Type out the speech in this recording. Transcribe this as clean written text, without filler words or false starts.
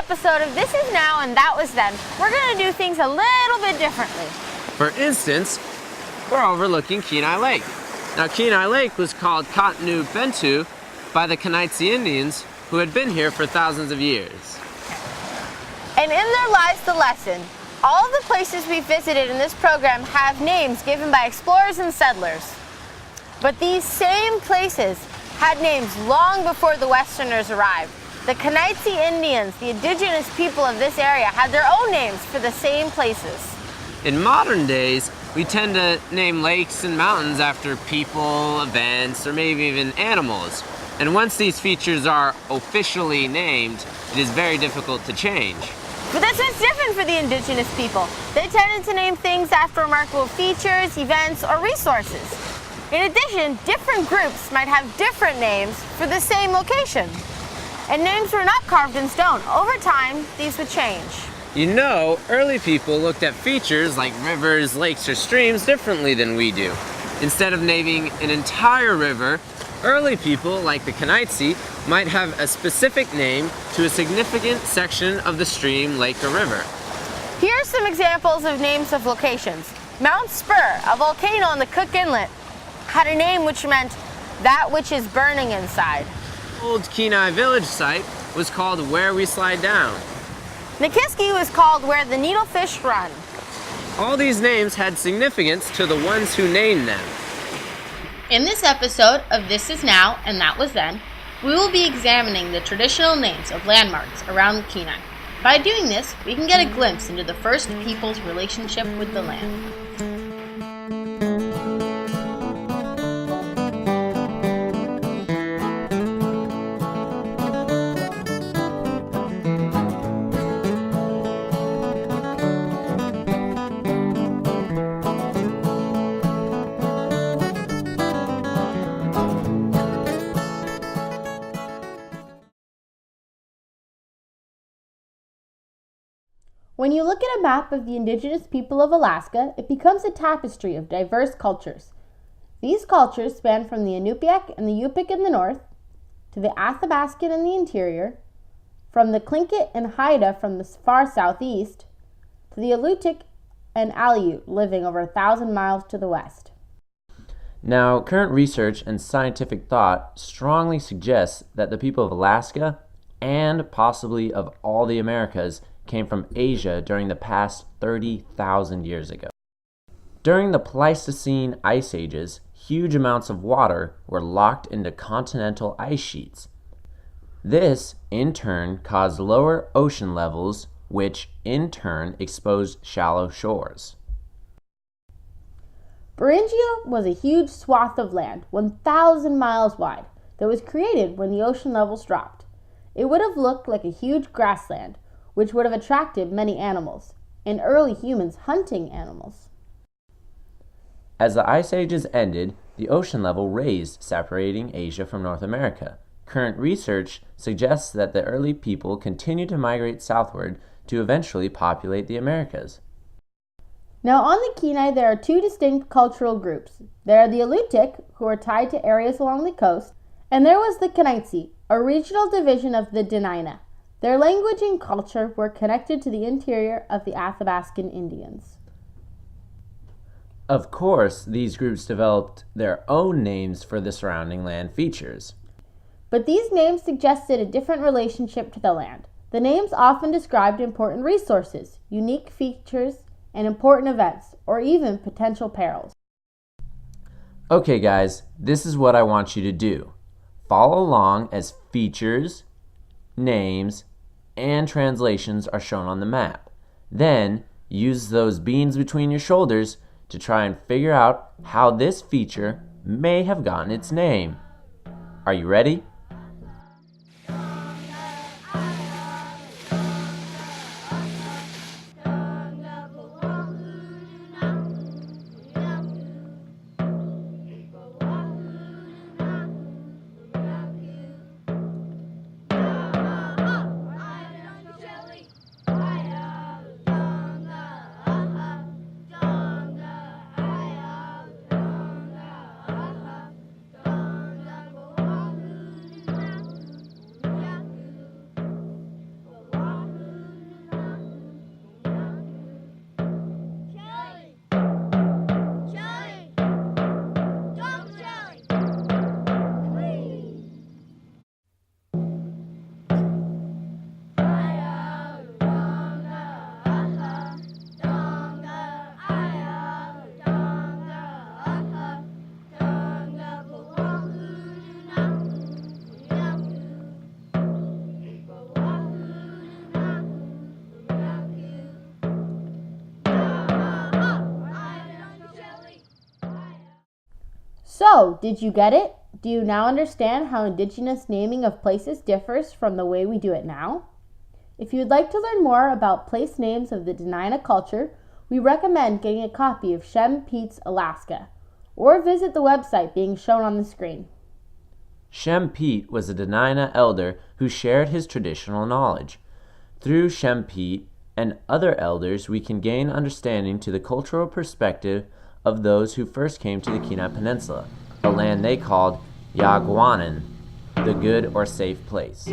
episode of This Is Now and That Was Then, we're going to do things a little bit differently. For instance, we're overlooking Kenai Lake. Now, Kenai Lake was called Katnu Bentu by the Kenai Indians who had been here for thousands of years. And in there lies the lesson. All of the places we visited in this program have names given by explorers and settlers. But these same places had names long before the Westerners arrived. The Kenai Indians, the indigenous people of this area, had their own names for the same places. In modern days, we tend to name lakes and mountains after people, events, or maybe even animals. And once these features are officially named, it is very difficult to change. But this was different for the indigenous people. They tended to name things after remarkable features, events, or resources. In addition, different groups might have different names for the same location. And names were not carved in stone. Over time, these would change. You know, early people looked at features like rivers, lakes, or streams differently than we do. Instead of naming an entire river, early people, like the Kenai, might have a specific name to a significant section of the stream, lake, or river. Here are some examples of names of locations. Mount Spur, a volcano in the Cook Inlet, had a name which meant that which is burning inside. Old Kenai village site was called Where We Slide Down. Nikiski was called Where the Needlefish Run. All these names had significance to the ones who named them. In this episode of This Is Now and That Was Then, we will be examining the traditional names of landmarks around Kenai. By doing this, we can get a glimpse into the first people's relationship with the land. When you look at a map of the indigenous people of Alaska, it becomes a tapestry of diverse cultures. These cultures span from the Inupiaq and the Yupik in the north, to the Athabascan in the interior, from the Tlingit and Haida from the far southeast, to the Alutiiq and Aleut living over 1,000 miles to the west. Now, current research and scientific thought strongly suggests that the people of Alaska, and possibly of all the Americas, came from Asia during the past 30,000 years ago. During the Pleistocene ice ages, huge amounts of water were locked into continental ice sheets. This, in turn, caused lower ocean levels, which, in turn, exposed shallow shores. Beringia was a huge swath of land, 1,000 miles wide, that was created when the ocean levels dropped. It would have looked like a huge grassland, which would have attracted many animals, and early humans hunting animals. As the ice ages ended, the ocean level raised, separating Asia from North America. Current research suggests that the early people continued to migrate southward to eventually populate the Americas. Now on the Kenai, there are two distinct cultural groups. There are the Alutiiq, who are tied to areas along the coast, and there was the Kenai, a regional division of the Dena'ina. Their language and culture were connected to the interior of the Athabascan Indians. Of course, these groups developed their own names for the surrounding land features. But these names suggested a different relationship to the land. The names often described important resources, unique features, and important events, or even potential perils. Okay guys, this is what I want you to do. Follow along as features, names, and translations are shown on the map. Then, use those beans between your shoulders to try and figure out how this feature may have gotten its name. Are you ready? So, did you get it? Do you now understand how indigenous naming of places differs from the way we do it now? If you would like to learn more about place names of the Dena'ina culture, we recommend getting a copy of Shem Pete's Alaska, or visit the website being shown on the screen. Shem Pete was a Dena'ina elder who shared his traditional knowledge. Through Shem Pete and other elders, we can gain understanding to the cultural perspective of those who first came to the Kenai Peninsula, a land they called Yagwanan, the good or safe place.